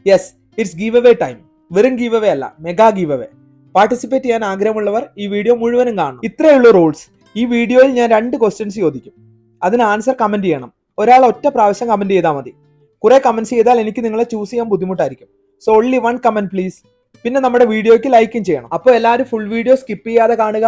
Yes, it's give away time. വെറും give away അല്ല, mega give away. Participate ചെയ്യാൻ ആഗ്രഹമുള്ളവർ ഈ വീഡിയോ മുഴുവനും കാണും. ഇത്രയുള്ള റൂൾസ്. ഈ വീഡിയോയിൽ ഞാൻ 2 ക്വസ്റ്റ്യൻസ് ചോദിക്കും. അതിന് ആൻസർ കമന്റ് ചെയ്യണം. ഒരാൾ ഒറ്റ പ്രാവശ്യം കമന്റ് ചെയ്താൽ മതി. കുറെ കമന്റ്സ് ചെയ്താൽ എനിക്ക് നിങ്ങളെ ചൂസ് ചെയ്യാൻ ബുദ്ധിമുട്ടായിരിക്കും. So only 1 comment please. പിന്നെ നമ്മുടെ വീഡിയോയ്ക്ക് ലൈക്കും ചെയ്യണം. അപ്പോൾ എല്ലാവരും ഫുൾ വീഡിയോ സ്കിപ്പ് ചെയ്യാതെ കാണുക.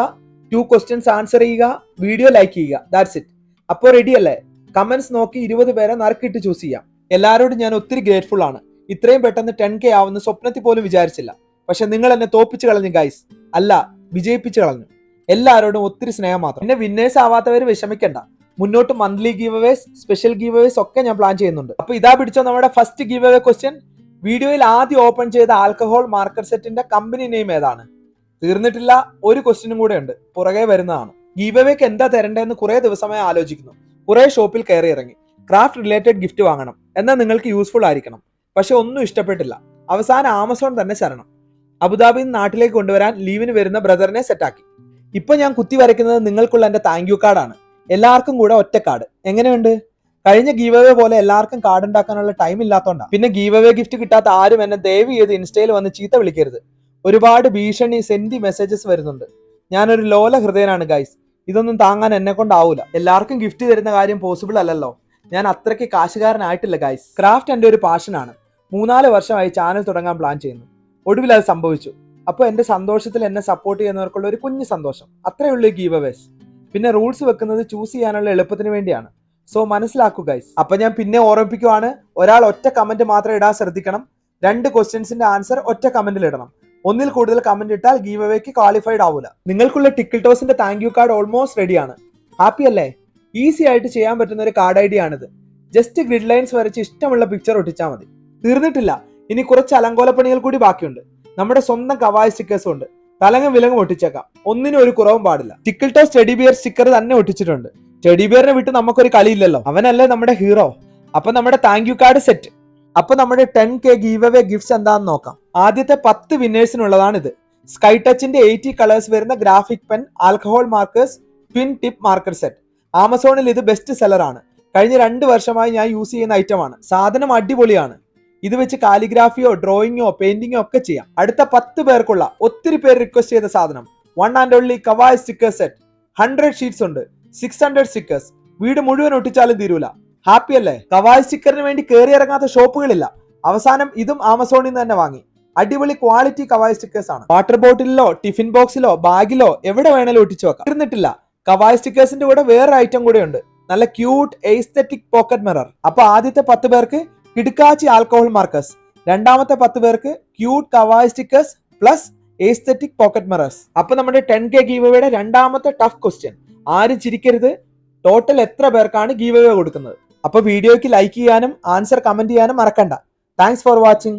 2 ക്വസ്റ്റ്യൻസ് ആൻസർ ചെയ്യുക, വീഡിയോ ലൈക്ക് ചെയ്യുക. That's it. അപ്പോൾ റെഡി അല്ലേ? കമന്റ്സ് നോക്കി 20 പേരെ നറുക്കിട്ട് ചൂസ് ചെയ്യാം. എല്ലാവരോടും ഞാൻ ഒത്തിരി ഗ്രേറ്റ്ഫുൾ ആണ്. ഇത്രയും പെട്ടെന്ന് 10K ആവുന്ന സ്വപ്നത്തിൽ പോലും വിചാരിച്ചില്ല. പക്ഷെ നിങ്ങൾ എന്നെ തോപ്പിച്ച് കളഞ്ഞു ഗൈസ്. അല്ല, വിജയിപ്പിച്ച് കളഞ്ഞു. എല്ലാവരോടും ഒത്തിരി സ്നേഹം മാത്രം. പിന്നെ വിന്നേഴ്സ് ആവാത്തവർ വിഷമിക്കണ്ട. മുന്നോട്ട് monthly give aways, special give aways ഒക്കെ ഞാൻ പ്ലാൻ ചെയ്യുന്നുണ്ട്. അപ്പൊ ഇതാ പിടിച്ചോ നമ്മുടെ ഫസ്റ്റ് ഗീവ് അവേ ക്വസ്റ്റ്യൻ. വീഡിയോയിൽ ആദ്യം ഓപ്പൺ ചെയ്ത ആൽക്കഹോൾ മാർക്കർ സെറ്റിന്റെ കമ്പനി നെയിം ഏതാണ്? തീർന്നിട്ടില്ല, ഒരു ക്വസ്റ്റ്യനും കൂടെ ഉണ്ട്, പുറകെ വരുന്നതാണ്. ഗീവ് അവേക്ക് എന്താ തരണ്ടെന്ന് കുറെ ദിവസമായി ആലോചിക്കുന്നു. കുറെ ഷോപ്പിൽ കയറി ഇറങ്ങി. ക്രാഫ്റ്റ് റിലേറ്റഡ് ഗിഫ്റ്റ് വാങ്ങണം, എന്നാൽ നിങ്ങൾക്ക് യൂസ്ഫുൾ ആയിരിക്കണം. പക്ഷെ ഒന്നും ഇഷ്ടപ്പെട്ടില്ല. അവസാനം ആമസോൺ തന്നെ ശരണം. അബുദാബിയിൽ നിന്ന് നാട്ടിലേക്ക് കൊണ്ടുവരാൻ ലീവിന് വരുന്ന ബ്രദറിനെ സെറ്റാക്കി. ഇപ്പൊ ഞാൻ കുത്തി വരയ്ക്കുന്നത് നിങ്ങൾക്കുള്ള എന്റെ താങ്ക് യു കാർഡാണ്. എല്ലാവർക്കും കൂടെ ഒറ്റ കാർഡ്. എങ്ങനെയുണ്ട്? കഴിഞ്ഞ ഗീവ് അവേ പോലെ എല്ലാവർക്കും കാർഡ് ഉണ്ടാക്കാനുള്ള ടൈം ഇല്ലാത്തോണ്ടാണ്. പിന്നെ ഗീവ് അവേ ഗിഫ്റ്റ് കിട്ടാത്ത ആരും എന്നെ ദയവ് ചെയ്ത് ഇൻസ്റ്റയിൽ വന്ന് ചീത്ത വിളിക്കരുത്. ഒരുപാട് ഭീഷണി സെൻഡി മെസ്സേജസ് വരുന്നുണ്ട്. ഞാനൊരു ലോല ഹൃദയനാണ് ഗൈസ്. ഇതൊന്നും താങ്ങാൻ എന്നെ കൊണ്ടാവൂല. എല്ലാവർക്കും ഗിഫ്റ്റ് തരുന്ന കാര്യം പോസിബിൾ അല്ലല്ലോ. ഞാൻ അത്രയ്ക്ക് കാശുകാരനായിട്ടില്ല ഗൈസ്. ക്രാഫ്റ്റ് എൻ്റെ ഒരു പാഷനാണ്. 3-4 വർഷമായി ചാനൽ തുടങ്ങാൻ പ്ലാൻ ചെയ്യുന്നു. ഒടുവിൽ അത് സംഭവിച്ചു. അപ്പോൾ എന്റെ സന്തോഷത്തിൽ എന്നെ സപ്പോർട്ട് ചെയ്യുന്നവർക്കുള്ള ഒരു കുഞ്ഞു സന്തോഷം. അത്രയേ ഉള്ളൂ ഈ ഗീവ് അവേസ്. പിന്നെ റൂൾസ് വെക്കുന്നത് ചൂസ് ചെയ്യാനുള്ള എളുപ്പത്തിന് വേണ്ടിയാണ്. സോ മനസ്സിലാക്കൂ ഗൈസ്. അപ്പൊ ഞാൻ പിന്നെ ഓർമ്മിപ്പിക്കുവാണ്, ഒരാൾ ഒറ്റ കമന്റ് മാത്രം ഇടാൻ ശ്രദ്ധിക്കണം. 2 ക്വസ്റ്റ്യൻസിന്റെ ആൻസർ ഒറ്റ കമന്റിൽ ഇടണം. ഒന്നിൽ കൂടുതൽ കമന്റ് ഇട്ടാൽ ഗീവ് അവേക്ക് ക്വാളിഫൈഡ് ആവൂല. നിങ്ങൾക്കുള്ള ടിക്കിൾ ടോസിന്റെ താങ്ക് യു കാർഡ് ഓൾമോസ്റ്റ് റെഡിയാണ്. ഹാപ്പി അല്ലേ? ഈസി ആയിട്ട് ചെയ്യാൻ പറ്റുന്ന ഒരു കാർഡ് ഐഡിയ ആണിത്. ജസ്റ്റ് ഗ്രിഡ് ലൈൻസ് വരച്ച് ഇഷ്ടമുള്ള പിക്ചർ ഒട്ടിച്ചാൽ മതി. തീർന്നിട്ടില്ല, ഇനി കുറച്ച് അലങ്കോലപ്പണികൾ കൂടി ബാക്കിയുണ്ട്. നമ്മുടെ സ്വന്തം കവായ് സ്റ്റിക്കേഴ്സും ഉണ്ട്. തലങ്ങും വിലങ്ങും ഒട്ടിച്ചേക്കാം, ഒന്നിനും ഒരു കുറവും പാടില്ല. Tickle toss teddy bear sticker തന്നെ ഒട്ടിച്ചിട്ടുണ്ട്. ടെഡി ബിയറിനെ വിട്ട് നമുക്കൊരു കളിയില്ലല്ലോ, അവനല്ലേ നമ്മുടെ ഹീറോ. അപ്പൊ നമ്മുടെ താങ്ക് യു കാർഡ് സെറ്റ്. അപ്പൊ നമ്മുടെ 10K ഗീവ് അവേ ഗിഫ്റ്റ്സ് എന്താണെന്ന് നോക്കാം. ആദ്യത്തെ 10 വിന്നേഴ്സിനുള്ളതാണ് ഇത്. സ്കൈ ടച്ചിന്റെ 80 കളേഴ്സ് വരുന്ന graphic pen alcohol markers twin tip marker set. ആമസോണിൽ ഇത് ബെസ്റ്റ് സെല്ലർ ആണ്. കഴിഞ്ഞ 2 വർഷമായി ഞാൻ യൂസ് ചെയ്യുന്ന ഐറ്റമാണ്. സാധനം അടിപൊളിയാണ്. ഇത് വെച്ച് കാലിഗ്രാഫിയോ ഡ്രോയിങ്ങോ പെയിന്റിങ്ങോ ഒക്കെ ചെയ്യാം. അടുത്ത 10 പേർക്കുള്ള ഒത്തിരി പേര് റിക്വസ്റ്റ് ചെയ്ത സാധനം one and only kawaii sticker set. 100 sheets ഉണ്ട്, 600 സ്റ്റിക്കേഴ്സ്. വീട് മുഴുവൻ ഒട്ടിച്ചാലും തീരൂല. ഹാപ്പി അല്ലേ? കവായ് സ്റ്റിക്കറിന് വേണ്ടി കയറി ഇറങ്ങാത്ത ഷോപ്പുകളില്ല. അവസാനം ഇതും ആമസോണിൽ നിന്ന് തന്നെ വാങ്ങി. അടിപൊളി ക്വാളിറ്റി കവായ് സ്റ്റിക്കേഴ്സ് ആണ്. വാട്ടർ ബോട്ടിലിലോ ടിഫിൻ ബോക്സിലോ ബാഗിലോ എവിടെ വേണേലും ഒട്ടിച്ചു വെക്കാം. തീർന്നിട്ടില്ല, കവായ് സ്റ്റിക്കേഴ്സിന്റെ കൂടെ വേറെ ഐറ്റം കൂടെ ഉണ്ട്. നല്ല ക്യൂട്ട് എസ്തെറ്റിക് പോക്കറ്റ് മിറർ. അപ്പൊ ആദ്യത്തെ 10 പേർക്ക് കിടുക്കാച്ചി ആൽക്കഹോൾ മാർക്കേഴ്സ്, രണ്ടാമത്തെ 10 പേർക്ക് cute kawaii stickers plus aesthetic pocket mirrors. അപ്പൊ നമ്മുടെ 10K ഗീവ് അവേയുടെ രണ്ടാമത്തെ ടഫ് ക്വസ്റ്റ്യൻ. ആരും ചിരിക്കരുത്. ടോട്ടൽ എത്ര പേർക്കാണ് ഗീവ് അവേ കൊടുക്കുന്നത്? അപ്പൊ വീഡിയോയ്ക്ക് ലൈക്ക് ചെയ്യാനും ആൻസർ കമന്റ് ചെയ്യാനും മറക്കണ്ട. Thanks for watching.